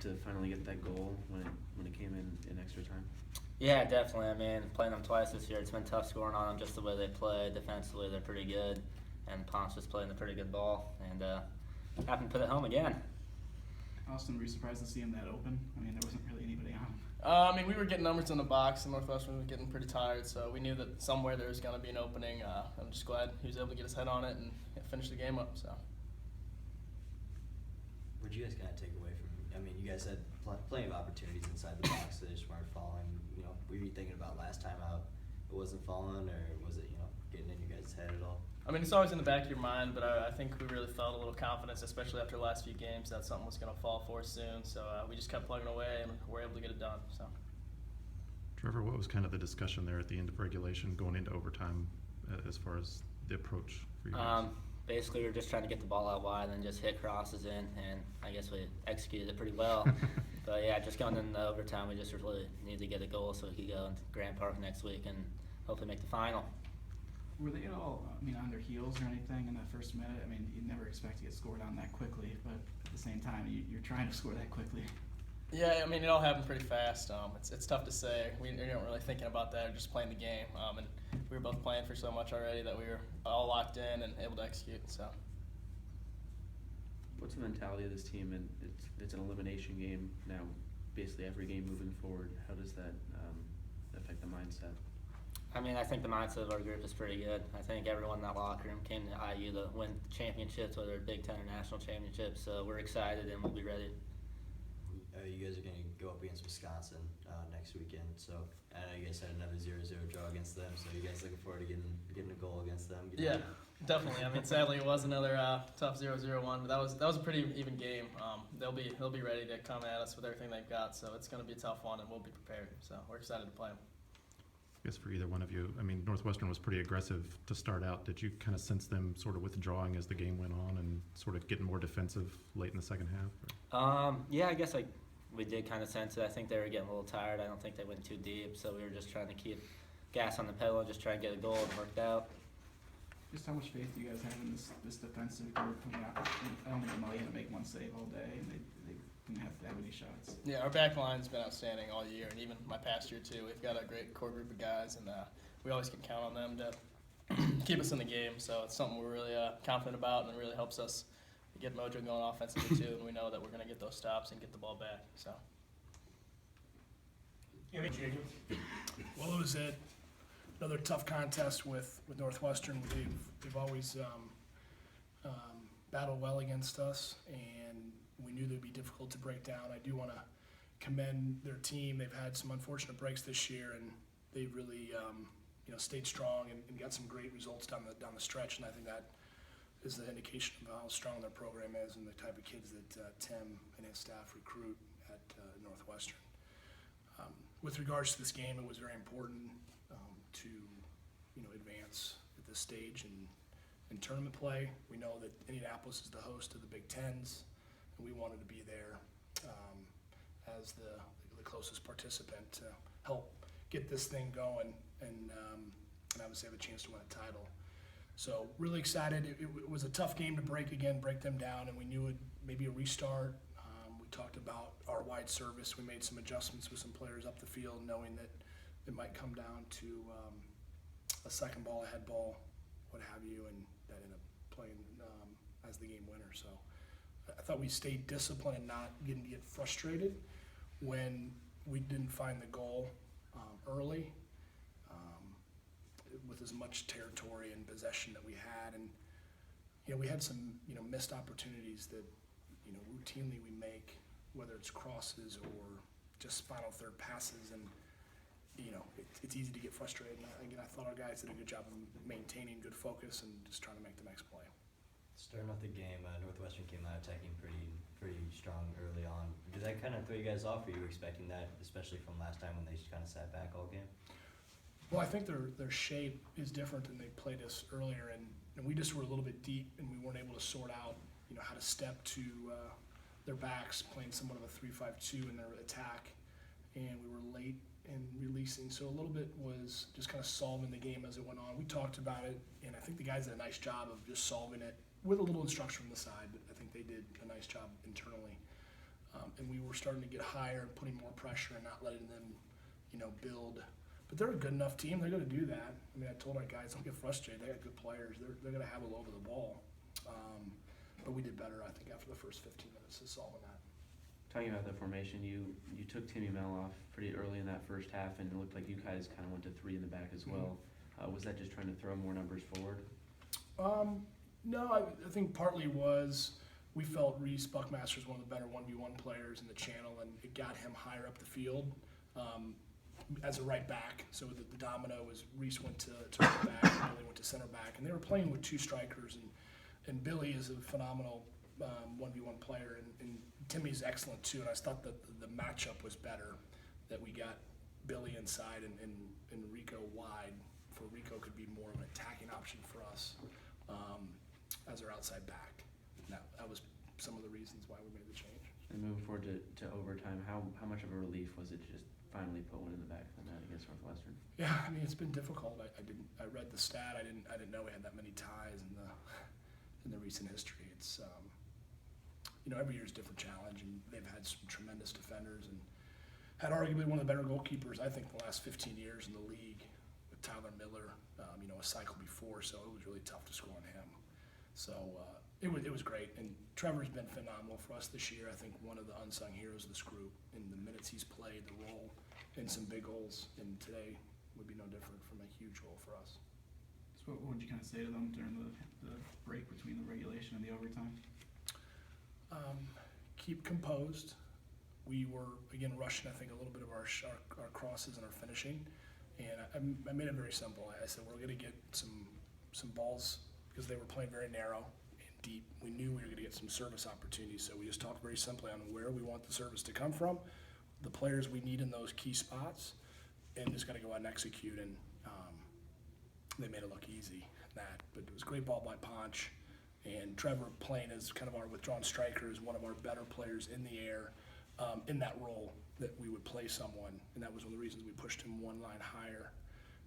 to finally get that goal when it came in extra time? Yeah, definitely. I mean, playing them twice this year, it's been tough scoring on them just the way they play. Defensively, they're pretty good, and Panchot's playing a pretty good ball, and happened to put it home again. Austin, were you surprised to see him that open? I mean, there wasn't really anybody on him. I mean, we were getting numbers in the box, and Northwestern was getting pretty tired, so we knew that somewhere there was going to be an opening. I'm just glad he was able to get his head on it and finish the game up. So. What did you guys kind of take away from? I mean, you guys had plenty of opportunities inside the box that just weren't falling. You know, were you thinking about last time out it wasn't falling, or was it getting in your guys' head at all? I mean, it's always in the back of your mind, but I think we really felt a little confidence, especially after the last few games, that something was going to fall for us soon. So we just kept plugging away, and we were able to get it done. So. Trevor, what was kind of the discussion there at the end of regulation going into overtime as far as the approach for you guys? Basically, we were just trying to get the ball out wide and then just hit crosses in, and I guess we executed it pretty well. But yeah, just going into overtime, we just really needed to get a goal so we could go into Grand Park next week and hopefully make the final. Were they at all, on their heels or anything in that first minute? I mean, you'd never expect to get scored on that quickly, but at the same time, you're trying to score that quickly. Yeah, I mean, it all happened pretty fast. It's tough to say. We weren't really thinking about that, just playing the game. And we were both playing for so much already that we were all locked in and able to execute. So. What's the mentality of this team? And it's an elimination game now, basically every game moving forward. How does that affect the mindset? I mean, I think the mindset of our group is pretty good. I think everyone in that locker room came to IU to win championships, whether Big Ten or national championships. So we're excited and we'll be ready. You guys are going to go up against Wisconsin next weekend, so I know you guys had another 0-0 draw against them, so you guys looking forward to getting a goal against them? Yeah, definitely. I mean, sadly, it was another tough 0-0 one, but that was a pretty even game. They'll be ready to come at us with everything they've got, so it's going to be a tough one, and we'll be prepared. So we're excited to play them. I guess for either one of you, I mean, Northwestern was pretty aggressive to start out. Did you kind of sense them sort of withdrawing as the game went on and sort of getting more defensive late in the second half? Yeah, I guess we did kind of sense it. I think they were getting a little tired. I don't think they went too deep, so we were just trying to keep gas on the pedal and just try and get a goal, and worked out. Just how much faith do you guys have in this defensive group? I don't think Amalia had to make one save all day, and they didn't have to have any shots. Yeah, our back line's been outstanding all year, and even my past year too. We've got a great core group of guys, and we always can count on them to keep us in the game. So it's something we're really confident about, and it really helps us get mojo going offensively too. And we know that we're going to get those stops and get the ball back. So. Well, it was another tough contest with Northwestern. They've always battled well against us, and we knew they'd be difficult to break down. I do want to commend their team. They've had some unfortunate breaks this year, and they've really stayed strong and got some great results down the stretch. And I think that is the indication of how strong their program is and the type of kids that Tim and his staff recruit at Northwestern. With regards to this game, it was very important to advance at this stage in tournament play. We know that Indianapolis is the host of the Big Tens, and we wanted to be there as the closest participant to help get this thing going and obviously have a chance to win a title. So really excited. It was a tough game to break them down, and we knew it maybe a restart. We talked about our wide service. We made some adjustments with some players up the field, knowing that it might come down to a second ball, a head ball, what have you, and that ended up playing as the game winner. So I thought we stayed disciplined and not getting to get frustrated when we didn't find the goal early with as much territory and possession that we had. And we had some missed opportunities that routinely we make, whether it's crosses or just final third passes, and it's easy to get frustrated. And again, I thought our guys did a good job of maintaining good focus and just trying to make the next play. Starting off the game, Northwestern came out attacking pretty strong early on. Did that kind of throw you guys off? Were you expecting that, especially from last time when they just kind of sat back all game? Well, I think their shape is different than they played us earlier, and we just were a little bit deep, and we weren't able to sort out how to step to their backs, playing somewhat of a 3-5-2 in their attack, and we were late in releasing. So a little bit was just kind of solving the game as it went on. We talked about it, and I think the guys did a nice job of just solving it with a little instruction from the side, but I think they did a nice job internally. And we were starting to get higher and putting more pressure and not letting them, build. But they're a good enough team. They're going to do that. I mean, I told our guys, don't get frustrated. They got good players. They're going to have all over the ball. But we did better, I think, after the first 15 minutes of solving that. Talking about the formation, you took Timmy Mel off pretty early in that first half, and it looked like you guys kind of went to 3 in the back as well. Was that just trying to throw more numbers forward? No, I think partly was we felt Reese Buckmaster was one of the better 1v1 players in the channel, and it got him higher up the field as a right back. So the domino was Reese went to right back, and Billy went to center back, and they were playing with 2 strikers, and Billy is a phenomenal 1v1 player, and Timmy's excellent too. And I thought that the matchup was better, that we got Billy inside and Rico wide, for Rico could be more of an attacking option for us as our outside back. That was some of the reasons why we made the change. And moving forward to overtime, how much of a relief was it to just finally put one in the back of the net against Northwestern? Yeah, I mean, it's been difficult. I read the stat. I didn't know we had that many ties in the recent history. It's every year is a different challenge, and they've had some tremendous defenders and had arguably one of the better goalkeepers, I think, the last 15 years in the league with Tyler Miller, a cycle before, so it was really tough to score on him. So it was great, and Trevor's been phenomenal for us this year. I think one of the unsung heroes of this group in the minutes he's played, the role in some big goals, and today would be no different from a huge goal for us. So what would you kind of say to them during the break between the regulation and the overtime? Keep composed. We were, again, rushing, I think, a little bit of our crosses and our finishing. And I made it very simple. I said, we're going to get some balls because they were playing very narrow and deep. We knew we were going to get some service opportunities. So we just talked very simply on where we want the service to come from, the players we need in those key spots, and just got to go out and execute. And they made it look easy, that. But it was a great ball by Panchot. And Trevor playing as kind of our withdrawn striker is one of our better players in the air in that role that we would play someone. And that was one of the reasons we pushed him one line higher.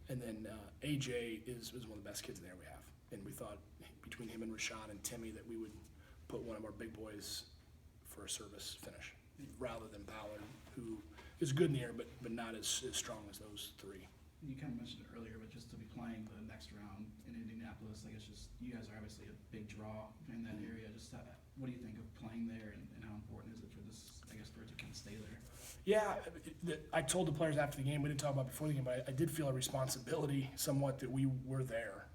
And then AJ is one of the best kids in there we have. And we thought between him and Rashad and Timmy that we would put one of our big boys for a service finish rather than Ballard, who is good in the air but not as strong as those 3. You kind of mentioned it earlier, but just to be playing the next round in Indianapolis, I guess just you guys are obviously a big draw in that area. Just what do you think of playing there, and how important is it for this, I guess, for it to kind of stay there? Yeah, I told the players after the game, we didn't talk about it before the game, but I did feel a responsibility somewhat that we were there.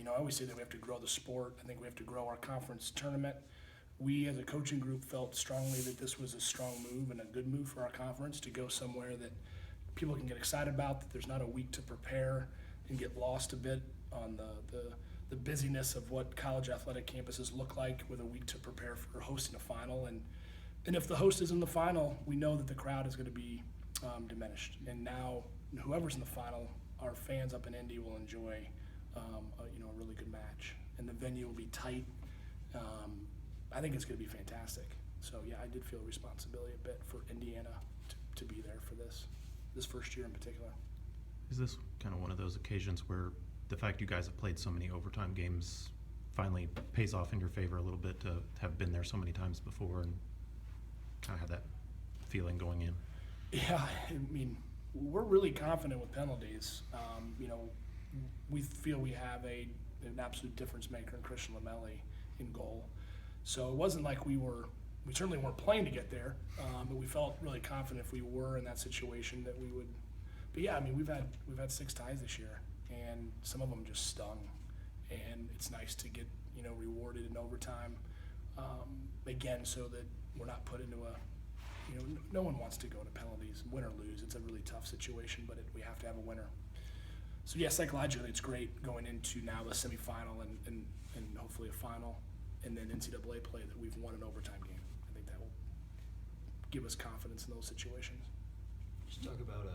I always say that we have to grow the sport. I think we have to grow our conference tournament. We as a coaching group felt strongly that this was a strong move and a good move for our conference to go somewhere that people can get excited about, that there's not a week to prepare and get lost a bit on the busyness of what college athletic campuses look like with a week to prepare for hosting a final. And if the host is in the final, we know that the crowd is going to be diminished. And now whoever's in the final, our fans up in Indy will enjoy a really good match. And the venue will be tight. I think it's going to be fantastic. So, yeah, I did feel a responsibility a bit for Indiana to be there for this first year in particular. Is this kind of one of those occasions where the fact you guys have played so many overtime games finally pays off in your favor a little bit to have been there so many times before and kind of have that feeling going in? Yeah, I mean, we're really confident with penalties. We feel we have an absolute difference maker in Christian Lamelli in goal. So it wasn't like we certainly weren't playing to get there, but we felt really confident if we were in that situation that we would. But yeah, I mean, we've had 6 ties this year, and some of them just stung, and it's nice to get rewarded in overtime again, so that we're not put into no one wants to go to penalties, win or lose. It's a really tough situation, but we have to have a winner. So yeah, psychologically, it's great going into now the semifinal and hopefully a final, and then NCAA play that we've won an overtime game. I think that will give us confidence in those situations. Just talk about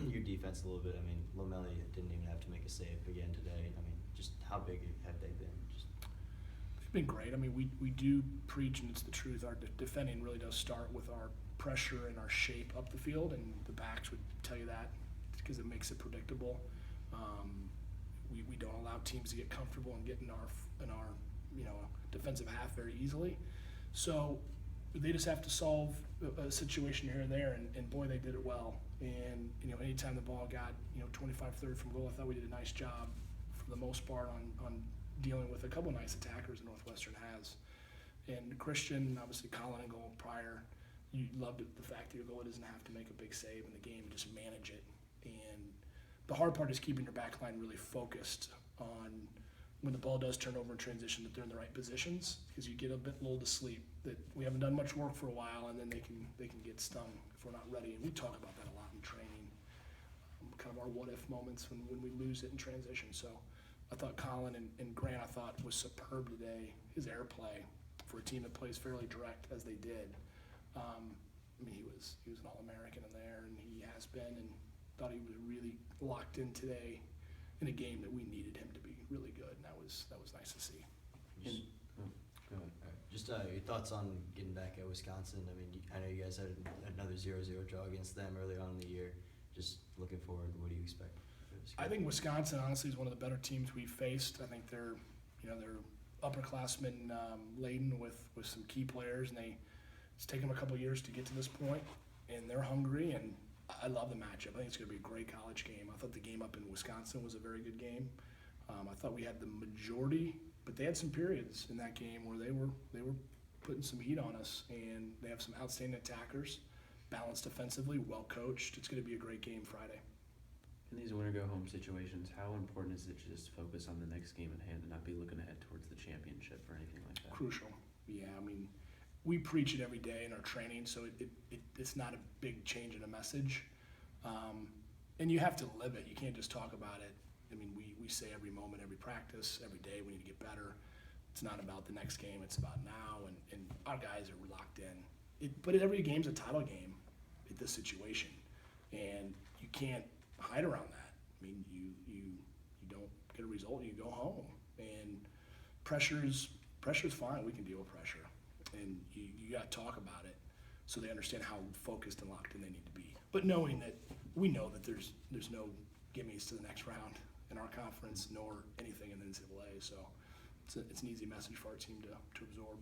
your defense a little bit. I mean, Lamelli didn't even have to make a save again today. I mean, just how big have they been? They've been great. I mean, we do preach, and it's the truth. Our defending really does start with our pressure and our shape up the field, and the backs would tell you that because it makes it predictable. We don't allow teams to get comfortable and get in our defensive half very easily. So they just have to solve a situation here and there, and boy, they did it well. And, anytime the ball got, 25, 30 from goal, I thought we did a nice job for the most part on dealing with a couple nice attackers that Northwestern has. And Christian, obviously Colin and goal prior, you loved the fact that your goalie doesn't have to make a big save in the game, just manage it. And the hard part is keeping your back line really focused on when the ball does turn over in transition, that they're in the right positions, because you get a bit lulled to sleep, that we haven't done much work for a while, and then they can get stung if we're not ready. And we talk about that a lot in training, kind of our what-if moments when we lose it in transition. So I thought Colin and Grant, I thought, was superb today. His airplay for a team that plays fairly direct as they did. He was an All-American in there, and he has been, and thought he was really locked in today in a game that we needed him to be really good, and that was nice to see. Just, Go ahead. just your thoughts on getting back at Wisconsin. I mean, I know you guys had another 0-0 draw against them earlier on in the year. Just looking forward, what do you expect? I think Wisconsin, honestly, is one of the better teams we've faced. I think they're upperclassmen laden with some key players, and it's taken them a couple of years to get to this point, and they're hungry, and I love the matchup. I think it's going to be a great college game. I thought the game up in Wisconsin was a very good game. I thought we had the majority, but they had some periods in that game where they were putting some heat on us, and they have some outstanding attackers, balanced defensively, well coached. It's going to be a great game Friday. In these winner-go-home situations, how important is it to just focus on the next game at hand and not be looking ahead towards the championship or anything like that? Crucial. Yeah, we preach it every day in our training, so it's not a big change in a message. And you have to live it. You can't just talk about it. We say every moment, every practice, every day we need to get better. It's not about the next game. It's about now, and our guys are locked in. But every game's a title game at this situation, and you can't hide around that. You don't get a result, you go home. And pressure's fine. We can deal with pressure. And you got to talk about it so they understand how focused and locked in they need to be. But knowing that we know that there's no gimmies to the next round in our conference, nor anything in the NCAA. So it's an easy message for our team to absorb.